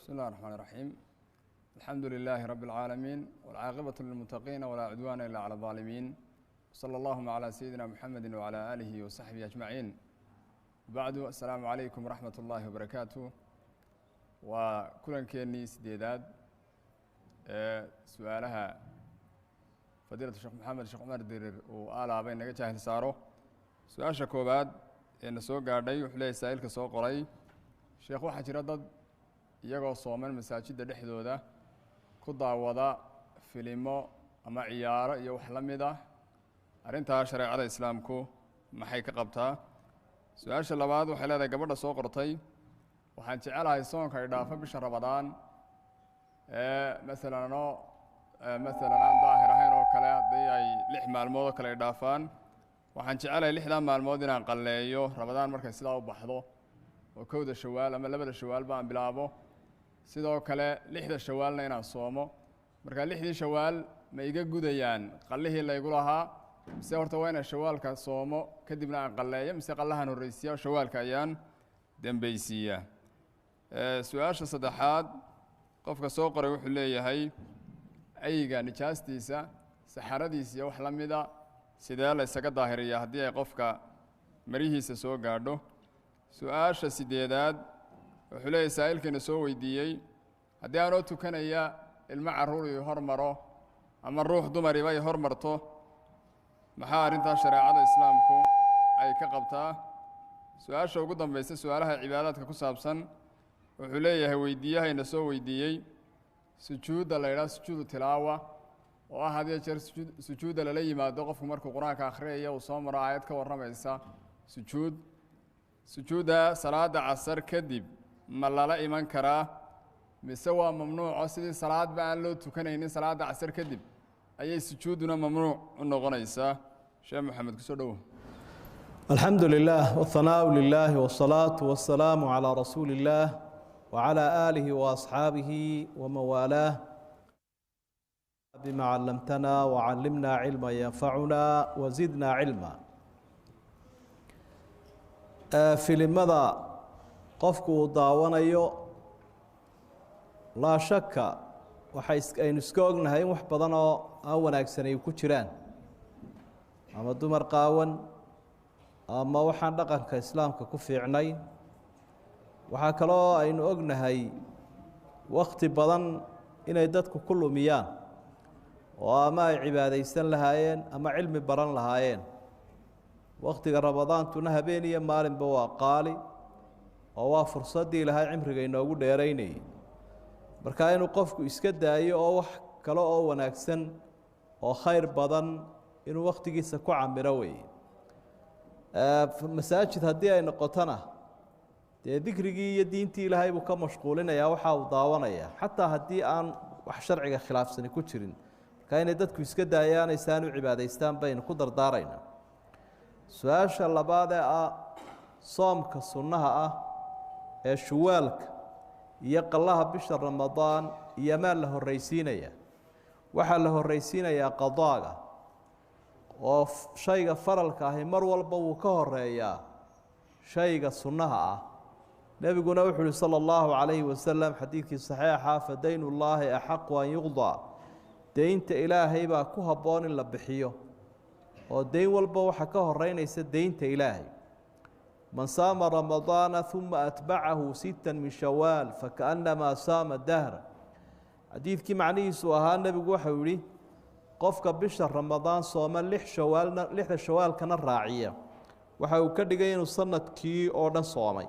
بسم الله الرحمن الرحيم. الحمد لله رب العالمين والعاقبة للمتقين ولا عدوان إلا على الظالمين. صلى الله على سيدنا محمد وعلى آله وصحبه أجمعين. بعد السلام عليكم ورحمة الله وبركاته. وكلن كيني سديداد سؤالها فضيلة الشيخ محمد الشيخ عمر ديرر وآل بين جاهل سارو سؤال شكوباد إن سوق قاردي وحلي سائل كسوق قري شيخ واحد جردد iyagoo sooman masaajidda dhexdooda ku daawada filimo ama ciyaaro iyo wax la mid ah arinta shariicada islaamku maxay ka qabtaa su'aasha labaad waxay leedahay gabadha soo qortay waxaan jecelahay soonka ay dhaafo bisha Ramadaan مثلا aan daahir ahayn oo kale hadii ay 6 maalmood kale ay dhaafaan waxaan jecelahay 6 maalmood inaan qalleeyo Ramadaan markay sidaa u baxdo oo kowda Shawaal ama labada Shawaal baan bilaabo sidoo kale 6 Shawaalna inaan soomo marka 6 Shawaal ma iga gudayaan qallihii la igu lahaa mise horta waa inaan Shawaalka soomo kadibna aan qalleeyo mise qallahan horeysiyo Shawaalka ayaan dambaysiya su'aasha saddexaad qofka soo qoray wuxuu leeyahay ayga nijaastiisa saxaradiisa iyo wax la mid ah sidee la isaga daahiriyaa hadii ay qofka marihiisa soo gaadho su'aasha sideedaad wuxuu leeyahay saa'ilkana soo weydiiyay hadii aan oo tukanaya ilma caruur iyo hormaro ama ruux dumar ay hormarto maxaa arinta shariicada islaamku ay ka qabtaa su'aasha ugu dambaysa su'aalaha cibaadadka ku saabsan wuxuu leeyahay weydiiyahayna soo weydiiyay sujuuda la yiraahdo sujuudu tilaawa oo ah hadii jeer sujuuda la yimaado qofku markuu quraanka akhriyo uu soo maro aayad ka waramaysa sujuuda salaada casar kadib ma lala iman karaa mise waa mamnuuc sidii salaad baan loo tukanaynin salaada casar kadib ayay sujuuduna mamnuuc u noqonaysaa sheekh maxamed ku soo dhaw الحمد لله والثناء لله والصلاة والسلام على رسول الله وعلى آله وأصحابه ومن والاه بما علمتنا وعلمنا علما ينفعنا وزدنا علما filimada qofku daawanayo la shaka aynu iska ognahay in wax badan oo aan wanaagsan ay ku jiraan ama dumar qaawan ama waxaan dhaqanka islaamka ku fiicnay waxa kale oo aynu ognahay waqti badan inay dadku ku lumiyaan oo ama ay cibaadeysan lahaayeen ama cilmi baran lahaayeen waqtiga Ramadaantuna habeen iyo maalinba waa qaali oo waa fursadii Ilaahay cimriga inoogu dheereynay marka inuu qofku iska daayo oo wax kale oo wanaagsan oo khayr badan inuu waqtigiisa ku camiro way masaajid hadii ay noqotana dhikrigii iyo diintii Ilaahay buu ka mashquulinayaa waxa uu daawanaya xataa hadii aan wax sharciga khilaafsan ku jirin marka inay dadku iska daayaan ay saanu cibaadaystaan bayna ku dardaarayna su'aasha labaad ee soomka sunnaha ah ee Shawaalka iyo qallaha bisha Ramadaan iyo ma la horeysiinaya waxa la horeysiinaya qadaaga oo shayga faralka ah mar walba uu ka horeeyaa shayga sunnaha ah nabiguna wuxuu sallallahu alayhi wasallam xadiiskii saxiixa fadaynullahi ahaq an yuqda deynta ilaahay baa ku haboon in la bixiyo oo deyn walba waxa ka horeynaysa deynta ilaahay man saama ramadaana thumma atba'ahu 6 min shawaal fakaannama saama dahr hadiiskii macnihiisu ahaa nabigu waxa uu yiri qofka bisha Ramadaan sooma 6 shawaalkana raaciya waxa uu ka dhigay inuu sanadkii oo dhan soomay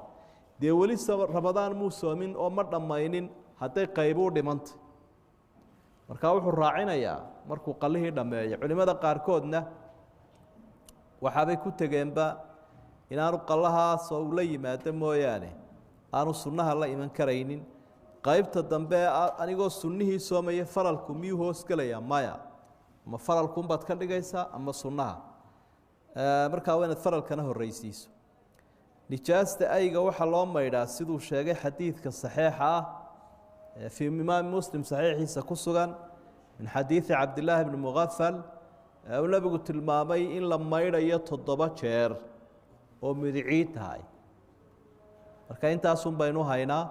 de wali Ramadaan muu soomin oo ma dhamaynin haday qayb u dhimantay marka wuxuu raacinayaa markuu qallihii dhameeyo culimada qaar koodna waxaabay ku tageenba inaanu qallahaas oo la yimaado mooyaane aanu sunnaha la iman karaynin qaybta dambe anigoo sunnihii soomaya faralku miyuu hoos galaya maya ma faralku baad ka dhigaysaa ama sunnaha marka waa inaad faralkana horeysiiso nijaasta ayga waxa loo maydhaa siduu sheegay xadiidka saxiixa ah في إمام مسلم صحيح كسران من حديث عبد الله بن مغفل ونبي قلت المامي إن لما يرى تضبط شير ومدعيت هاي marka intaas un baynu haynaa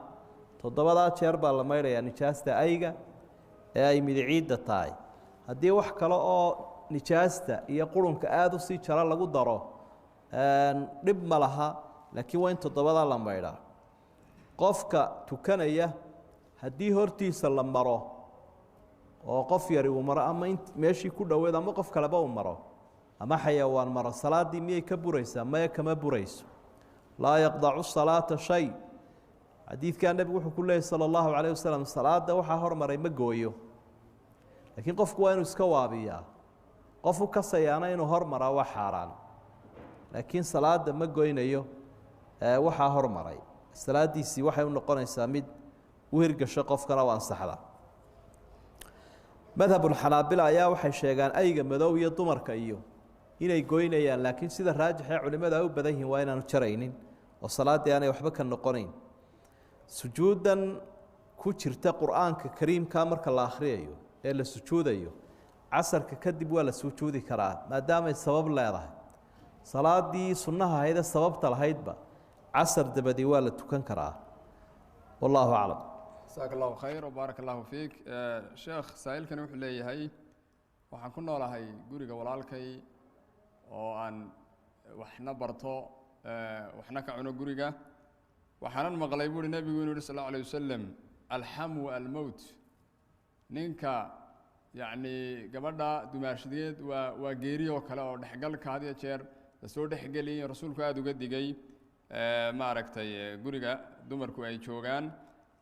toddobadaa jeer baa la maydhayaa nijaasta ayga ee ay midiciidda tahay. haddii wax kale oo nijaasta iyo qurunka aada u sii jara lagu daro dhib ma laha, laakiin waa in toddobadaa la maydhaa. qofka tukanaya haddii hortiisa la maro oo qof yari uu maro ama meeshii ku dhoweed ama qof kaleba uu maro ama xayawaan maro, salaaddii miyay ka buraysaa? maya kama burayso. laa yaqdacu salaata shay. xadiidkaa nebigu wuxuu ku leeyay sala allahu calayh wasalam, salaadda waxaa hormaray ma gooyo, laakiin qofku waa inuu iska waabiyaa. qof u kasayaana inuu hormaraa waa xaaraan, laakiin salaadda ma goynayo waxaa hormaray. salaaddiisii waxay u noqonaysaa mid u hirgasho qofkana u ansaxda. madhabulxanaabila ayaa waxay sheegaan ayga madow iyo dumarka iyo inay goynayaan, laakiin sida raajixee culimmadu ay u badan yihiin waa inaanu jaraynin oo salaaddii aanay waxba ka noqonayn. sujuuddan ku jirta qur'aanka kariimka marka la akhriyayo ee la sujuudayo, casarka kadib waa la sujuudi karaa maadaamay sabab leedahay. salaaddii sunnaha ahaydee sababta lahaydba casar dabadii waa la tukan karaa. wallaahu aclam. jasaaka allahu khayr wbaaraka allahu fiik. sheekh saa'ilkani wuxuu leeyahay, waxaan ku noolahay guriga walaalkay oo aan waxna barto waxna ka cuno guriga. waxaanan maqlay buuhi nebigu inuu yihi sal allahu alayh wasalam, alxamu almowt. ninka yacni gabadha dumaashadeed waa geeri oo kale oo dhexgalka had iyo jeer lasoo dhexgeliyay rasuulku aada uga digay maaragtay guriga dumarku ay joogaan.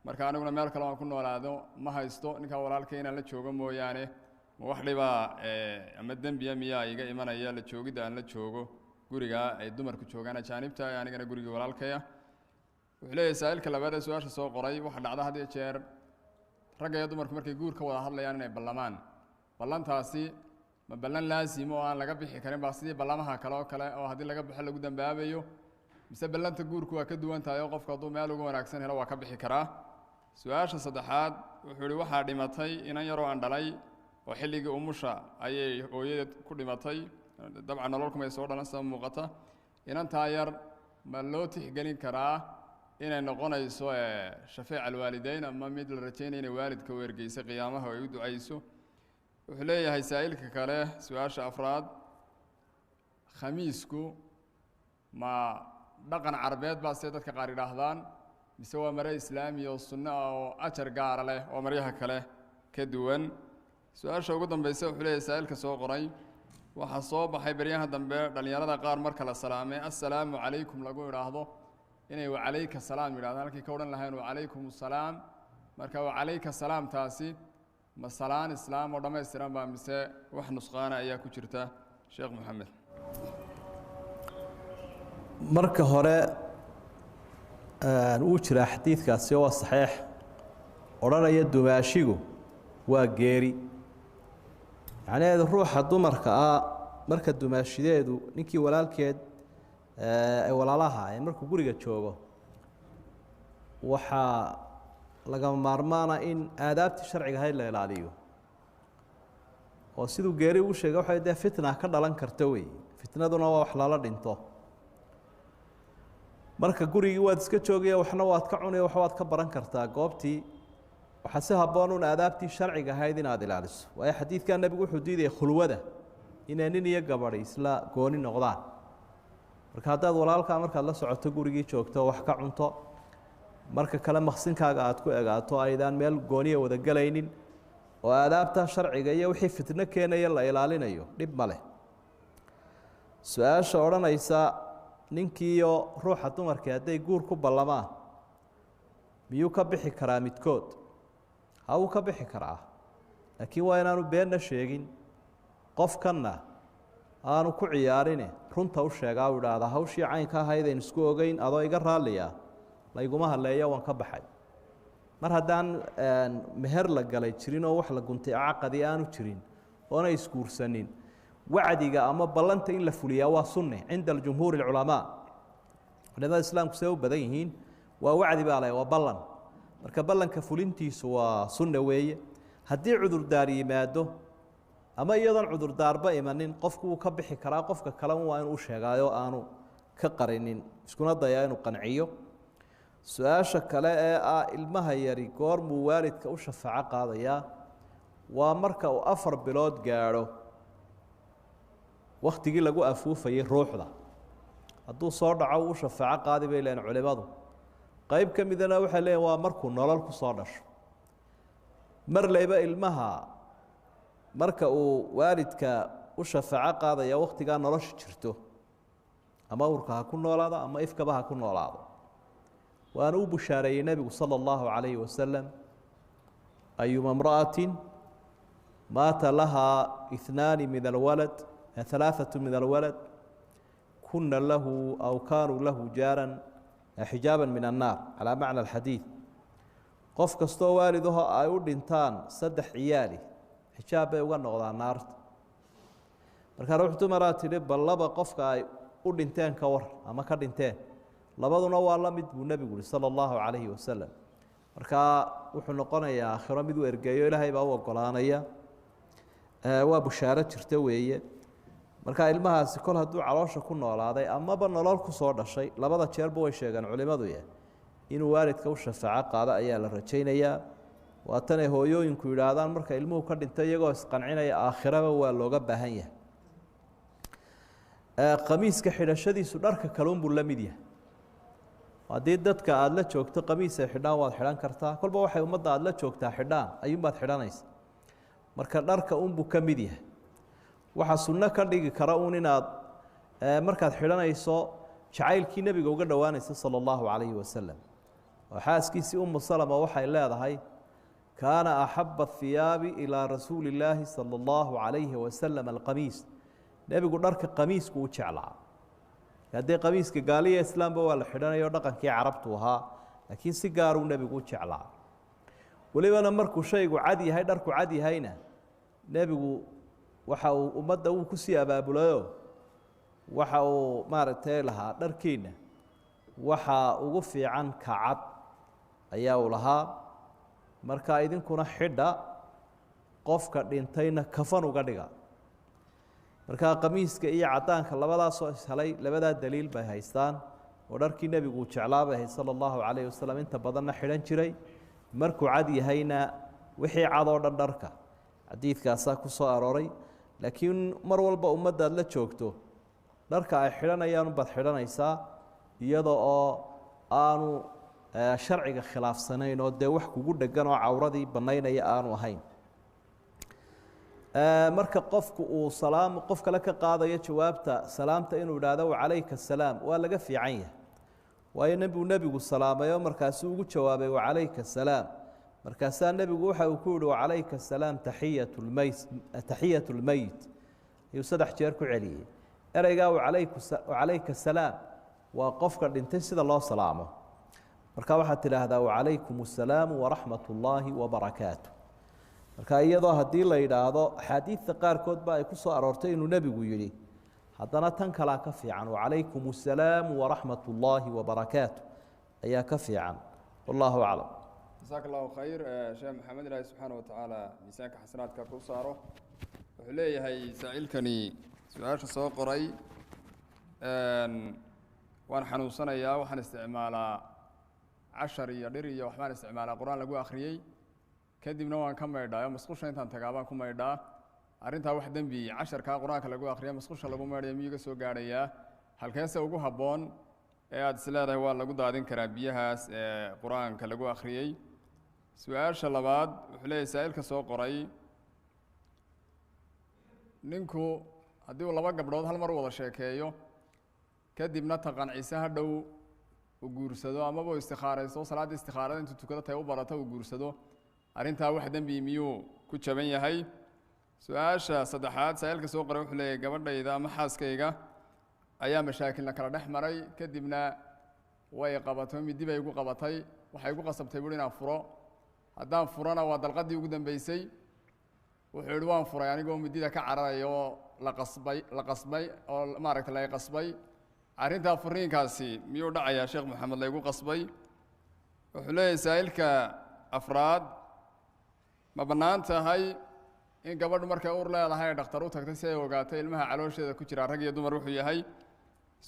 marka aniguna meel kale aan ku noolaado ma haysto, ninkaa walaalkay inaan la joogo mooyaane ma wax dhibaa ama dembiya miyaa iga imanaya la joogidda aan la joogo guriga ay dumarku joogaan ajaanibta ee anigana gurigii walaalkaya. wuxuu leeyahay saa'ilka labaad ee su-aasha soo qoray, waxa dhacda had iyo jeer ragga iyo dumarku markay guur ka wada hadlayaan inay ballamaan. ballantaasi ma ballan laazim oo aan laga bixi karin baa sidii ballamaha kale oo kale oo haddii laga baxo lagu dambaabayo, mise ballanta guurku waa ka duwan tahay oo qofku hadduu meel ugu wanaagsan helo waa ka bixi karaa? su-aasha saddexaad wuxuu ihi, waxaa dhimatay inan yaroo aan dhalay oo xilligii umusha ayay hooyadeed ku dhimatay. dabcan nololkumay soo dhalan sida muuqata. inantaa yar ma loo tixgelin karaa inay noqonayso shafeec alwaalideyn ama mid la rajaynaya inay waalidka u ergeysa qiyaamaha ay u ducayso? wuxuu leeyahay saa'ilka kale su-aasha afraad, khamiisku ma dhaqan carbeed baa see dadka qaar yidhaahdaan, mise waa mare islaami oo sunno ah oo ajar gaara leh oo maryaha kale ka duwan? su-aasha ugu dambaysa wuxuu leeyahay saa'ilka soo qoray, waxaa soo baxay baryaha dambe dhallinyarada qaar marka la salaamay assalaamu calaykum lagu idhaahdo inay wacalayka salaam yidhahdaan halkii ka odhan lahayn wacalaykum assalaam. marka wacalayka salaamtaasi ma salaan islaam oo dhammaystiran baa mise wax nusqaana ayaa ku jirta? sheekh maxamed. marka hore wuu jiraa xadiidkaasi oo waa saxiix, odhanaya dumaashigu waa geeri. macnaheedu ruuxa dumarka ah marka dumaashideedu ninkii walaalkeed ay walaalaha ahayn markuu guriga joogo, waxaa lagama maarmaana in aadaabtii sharciga ahayd la ilaaliyo. oo siduu geeri uu sheegay waxay dee fitna ka dhalan karta wey. fitnaduna waa wax lala dhinto. marka gurigii waad iska joogaya, waxna waad ka cunaya, wax waad ka baran kartaa goobtii. waxaa si habboon un aadaabtii sharciga ahayd inaad ilaaliso. waayo xadiidkaa nebigu wuxuu diidaya khulwada, inay nin iyo gabadhi isla gooni noqdaan. marka haddaad walaalkaa markaad la socoto gurigii joogto wax ka cunto, marka kale maqsinkaaga aad ku egaato aydaan meel gooniya wada gelaynin, oo aadaabta sharciga iyo wixii fitno keenaya la ilaalinayo, dhib ma leh. su-aasha odhanaysa ninkiiyo ruuxa dumarkii hadday guur ku ballamaan miyuu ka bixi karaa midkood? ha wuu ka bixi karaa, laakiin waa inaanu beenna sheegin, qofkanna aanu ku ciyaarine runta u sheegaa u idhaahdaa hawshii caynka ahaydaynu isku ogeyn adoo iga raalliya layguma hadleeyo waan ka baxay. mar haddaan meher la galay jirin oo wax la guntay caqadi aanu jirin oona isguursanin, wacdiga ama ballanta in la fuliyaa waa sunne cinda jumhuuri اculamaa. culimada islaamku say u badan yihiin waa wacdi baa leh, waa ballan. marka ballanka fulintiisu waa sunne weeye. haddii cudurdaar yimaado ama iyadoon cudurdaarba imanin, qofku wuu ka bixi karaa, qofka kale waa inuu u sheegaayo aanu ka qarinin, iskuna dayaa inuu qanciyo. su-aasha kale ee ah ilmaha yari goormuu waalidka u shafaaco qaadayaa waa marka uu 4 bilood gaadho waktigii lagu afuufayay ruuxda hadduu soo dhaco uu shafaaco qaadi bay leeyihin culimadu qayb ka midana waxay leeyihin waa markuu nolol ku soo dhasho mar layba ilmaha marka uu waalidka u shafaaco qaadaya waktigaa nolosha jirto ama urka ha ku noolaado ama ifkaba ha ku noolaado waana u bushaareeyey nebigu salى اllahu عalayhi wasalam ayuma imra'atin maata lahaa 2 min alwalad 3 min alwalad kuna lahu aw kaanuu lahu jaaran xijaaban min annaar calaa macna alxadiid qof kastoo waalidaho ay u dhintaan 3 ciyaali xijaab bay uga noqdaan naarta markaa ruux dumaraa tidhi bal laba qofka ay u dhinteen ka war ama ka dhinteen labaduna waa la mid buu nebigu yihi salى اllahu calayhi wasalam markaa wuxuu noqonayaa aakhiro mid uu ergeeyo ilaahay baa u ogolaanaya waa bushaaro jirta weeye markaa ilmahaasi kol hadduu caloosha ku noolaaday amaba nolol ku soo dhashay labada jeerba way sheegeen culimadu inuu waalidka u shafaaco qaado ayaa la rajaynayaa waa tanay hooyooyinku yidhaahdaan marka ilmuhu ka dhintay iyagoo isqancinaya aakhiraba waa looga baahan yahay qamiiska xidhashadiisu dharka kaluunbuu la mid yahay haddii dadka aada la joogto qamiis ay xidhaan waad xidhan kartaa kolba waxay ummadda aada la joogtaa xidhaan ayuunbaad xidhanaysa marka dharka unbuu ka mid yahay waxaa sunno ka dhigi kara uun inaad markaad xidhanayso jacaylkii nebiga uga dhowaanaysa salى اllahu calayhi wasalam oo xaaskiisii umu salama waxay leedahay kaana axaba ahiyaabi ilaa rasuuli illaahi salى اllahu calayhi wasalam alqamiis nebigu dharka qamiisku u jeclaa haddii qamiiska gaaliya islaamba waa la xidhanayo dhaqankii carabtu ahaa laakiin si gaaruu nebigu u jeclaa welibana markuu shaygu cad yahay dharku cad yahayna nebigu waxa uu ummadda uu kusii abaabulayo waxa uu maaragtay lahaa dharkiina waxa ugu fiican ka cad ayaa uu lahaa marka idinkuna xidha qofka dhintayna kafan uga dhiga markaa qamiiska iyo cadaanka labadaasoo ishelay labadaa daliil bay haystaan oo dharkii nebigu uu jeclaa bay ahayd salى اllahu calayh wasalam inta badanna xidhan jiray markuu cad yahayna wixii cad oo dhan dharka xadiidkaasaa ku soo arooray laakiin mar walba ummaddaad la joogto dharka ay xidhanayaan baad xidhanaysaa iyada oo aanu sharciga khilaafsanayn oo dee wax kugu dhegan oo cawradii bannaynaya aanu ahayn marka qofku uu salaam qof kale ka qaadayo jawaabta salaamta inuu idhaahdo wacalayka asalaam waa laga fiican yahay waayo nebigu salaamayo markaasuu ugu jawaabay wacalayka asalaam markaasaa nebigu waxa uu ku yihi wacalayka asalaam taxiyat lmeyt ayuu 3 jeer ku celiyey ereygaa wacalayka asalaam waa qofka dhintay sida loo salaamo marka waxaad tidhaahdaa wacalaykum assalaamu waraxmat ullaahi wabarakaatu marka iyadoo haddii la yidhaahdo axaadiidta qaarkood ba ay ku soo aroortay inuu nebigu yidhi haddana tan kalaa ka fiican wacalaykum assalaamu waraxmat ullaahi wabarakaatu ayaa ka fiican wallahu aclam jasaaka allahu khayr sheekh maxamed ilaahi subxaana watacaala miisaanka xasanaadka ku saaro wuxuu leeyahay saa'ilkani su-aasha soo qoray waan xanuunsanayaa waxaan isticmaalaa cashar iyo dhir iyo waxbaan isticmaalaa qur-aan lagu akhriyey kadibna waan ka maydhaa masqusha intaan tagaa baan ku maydhaa arrintaa wax dembi casharkaa qur-aanka lagu akhriya masqusha lagu maydhaya miyuga soo gaadhayaa halkeese ugu habboon ee aada is leedahay waa lagu daadin karaa biyahaas ee qur-aanka lagu akhriyey su-aasha labaad wuxuu leeyahy saa'ilka soo qoray ninku haddii uu 2 gabdhood hal mar u wada sheekeeyo kadibna taqancise hadhow uu guursado amaba u istikhaaraysto salaaddii istikhaarada intuu tukado tahay u barato uu guursado arrintaa wax dembi miyuu ku jaban yahay su-aasha saddexaad saa'ilka soo qoray wuxuu leeyahy gabadhayda ama xaaskayga ayaa mashaakilna kala dhex maray kadibna way qabatay midi bay igu qabatay waxay igu qasabtay buui inaan furo haddaan furana waa dalqadii ugu dambeysay wuxuu yihi waan furay anigoo midida ka cararaya oo la qasbay oo maaragta la qasbay arrintaa furiinkaasi miyuu dhacayaa sheekh maxamed laygu qasbay wuxuu leeyahay saa'ilka afraad ma bannaan tahay in gabadhu markay uur leedahay ay dhakhtar u tagtay si ay ogaatay ilmaha caloosheeda ku jira rag iyo dumar wuxuu yahay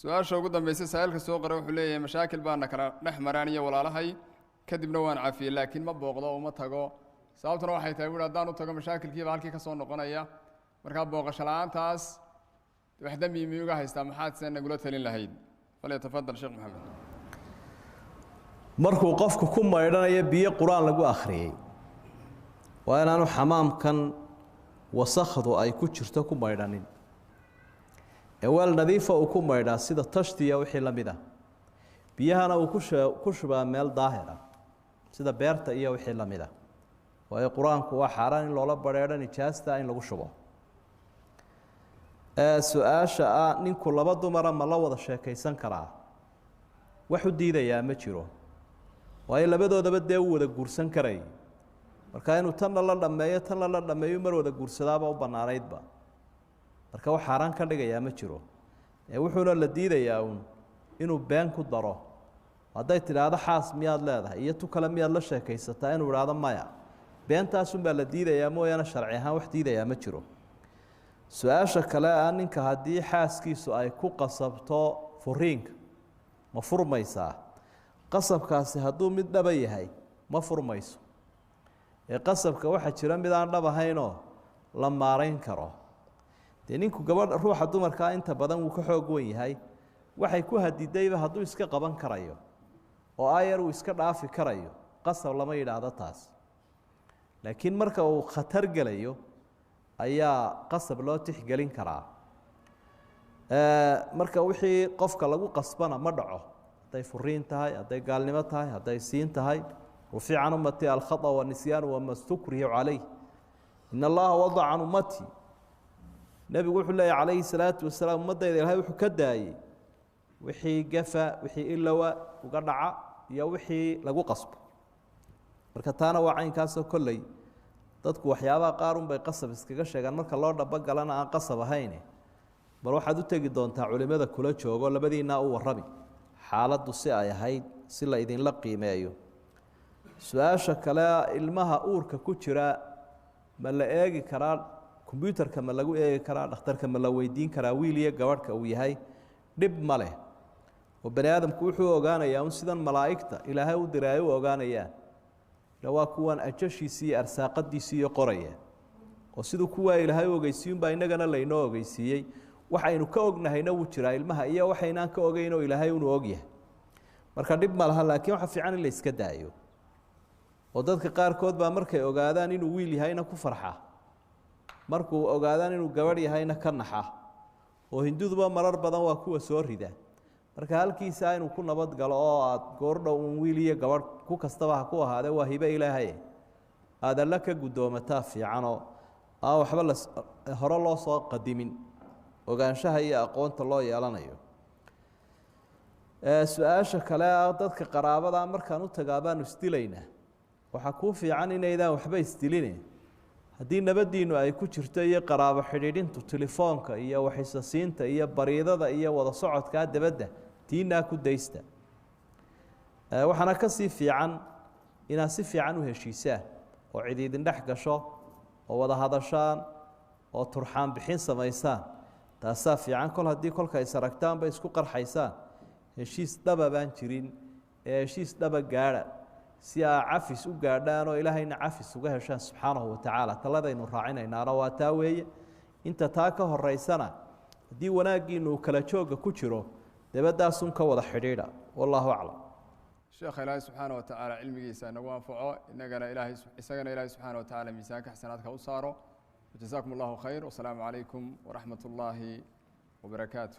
su-aasha ugu dambaysa saailka soo qoray wuxuu leeyahay mashaakil baana kala dhex maraan iyo walaalahay kadibna waan cafiyey laakiin ma booqdo uma tago sababtuna waxay tahay buuhi haddaan u tago mashaakilkiiba halkii ka soo noqonaya markaa booqasho la-aantaas wax dembi miyuga haystaa maxaad se nagula talin lahayd falyatafadal sheekh maxamed markuu qofku ku maydhanayo biyo qur-aan lagu akhriyey waa inaanu xamaamkan wasakhdu ay ku jirto ku maydhanin ee weel nadiifa uu ku maydhaa sida tashtiya wixii la mid ah biyahana uu ku shubaa meel daahira sida beerta iyo wixii la mid ah waayo qur-aanku waa xaaraan in loola badheedho nijaasta in lagu shubo su-aasha ah ninku laba dumara ma la wada sheekaysan karaa wax u diidayaa ma jiro waayo labadoodaba dee u wada guursan karay marka inuu tanna la dhammeeyo tanna la dhammeeyo mar wada guursadaaba u bannaanaydba marka wax xaaraan ka dhigayaa ma jiro wuxuuna la diidayaa uun inuu been ku daro hadday tidhaahdo xaas miyaad leedahay iyo tu kale miyaad la sheekaysataa inuu idhaahdo maya beentaasunbaa la diidayaa mooyaane sharci ahaan wax diidayaa ma jiro su-aasha kale ah ninka haddii xaaskiisu ay ku qasabto furiinka ma furmaysaa qasabkaasi hadduu mid dhaba yahay ma furmayso qasabka waxaa jira mid aan dhab ahaynoo la maarayn karo dee ninku gabadha ruuxa dumarkaa inta badan wuu ka xoog wen yahay waxay ku hadidayba hadduu iska qaban karayo oo ayar uu iska dhaafi karayo qasab lama yidhaahdo taas laakiin marka uu khatar gelayo ayaa qasab loo tixgelin karaa marka wixii qofka lagu qasbana ma dhaco hadday furiin tahay hadday gaalnimo tahay hadday siin tahay rufica can ummati alkhata wanisyaanu wama stukrihu calayh in allaha wadaca can ummati nebigu wuxuu leeyahy calayhi salaatu wasalaam ummaddayda ilahay wuxuu ka daayey wixii gafa wixii ilowa uga dhaca iyo wixii lagu qasbo marka taana waa caynkaasoo kolley dadku waxyaabaha qaar unbay qasab iskaga sheegaan marka loo dhabogalana aan qasab ahayne bal waxaad u tegi doontaa culimada kula joogo labadiinaa u warrami xaaladdu si ay ahayd si la idinla qiimeeyo su-aasha kale ilmaha uurka ku jira ma la eegi karaa kombyuutarka ma lagu eegi karaa dhakhtarka ma la weydiin karaa wiil iyo gabadhka uu yahay dhib ma leh oo bani aadamku wuxuu ogaanayaa un sidan malaa'igta ilaahay u diray ay u ogaanayaan waa kuwan ajashiisii iyo arsaaqadiisii iyo qoraya oo siduu kuwaa ilaahay u ogeysiiyunbaa innagana laynoo ogeysiiyey waxaynu ka ognahayna wuu jiraa ilmaha iyo waxaynaan ka ogeynoo ilaahay unu ogyahay marka dhib ma laha laakiin waxa fiican in la iska daayo oo dadka qaarkood baa markay ogaadaan inuu wiil yahayna ku farxa markuu ogaadaan inuu gabadh yahayna ka naxa oo hinduduba marar badan waa kuwa soo rida marka halkiisa inuu ku nabad galo oo aad goordhow un wiil iyo gabadh ku kastaba ha ku ahaadee waa hibe ilaahay aad alla ka guddoomataa fiicanoo aan waxba hore loo soo qadimin ogaanshaha iyo aqoonta loo yeelanayo su-aasha kale dadka qaraabada markaan u tagaa baanu isdilaynaa waxaa kuu fiican inaydaan waxba isdiline haddii nabadiinu ay ku jirto iyo qaraabo xidhiidhintu telefoonka iyo waxisasiinta iyo bariidada iyo wada socodkaa dabadda tiinaa ku daysta waxaana ka sii fiican inaad si fiican u heshiisaan oo cid idin dhex gasho oo wada hadashaan oo turxaan bixin samaysaan taasaa fiican kol haddii kolka is aragtaanba isku qarxaysaan heshiis dhaba baan jirin ee heshiis dhaba gaadha si aa cafis u gaadhaan oo ilaahayna cafis uga heshaan subxaanahu watacaala taladaynu raacinaynaana waa taa weeye inta taa ka horeysana haddii wanaaggiinu uu kala jooga ku jiro dabadaasun ka wada xidhiidha wallaahu aclam sheekha ilaahay subxaana watacaala cilmigiisa inagu anfaco isagana ilaahay subxaana watacaala miisaanka xasanaadka u saaro wajazaakum allahu khayr wasalaamu calaykum waraxmat ullaahi wabarakaatu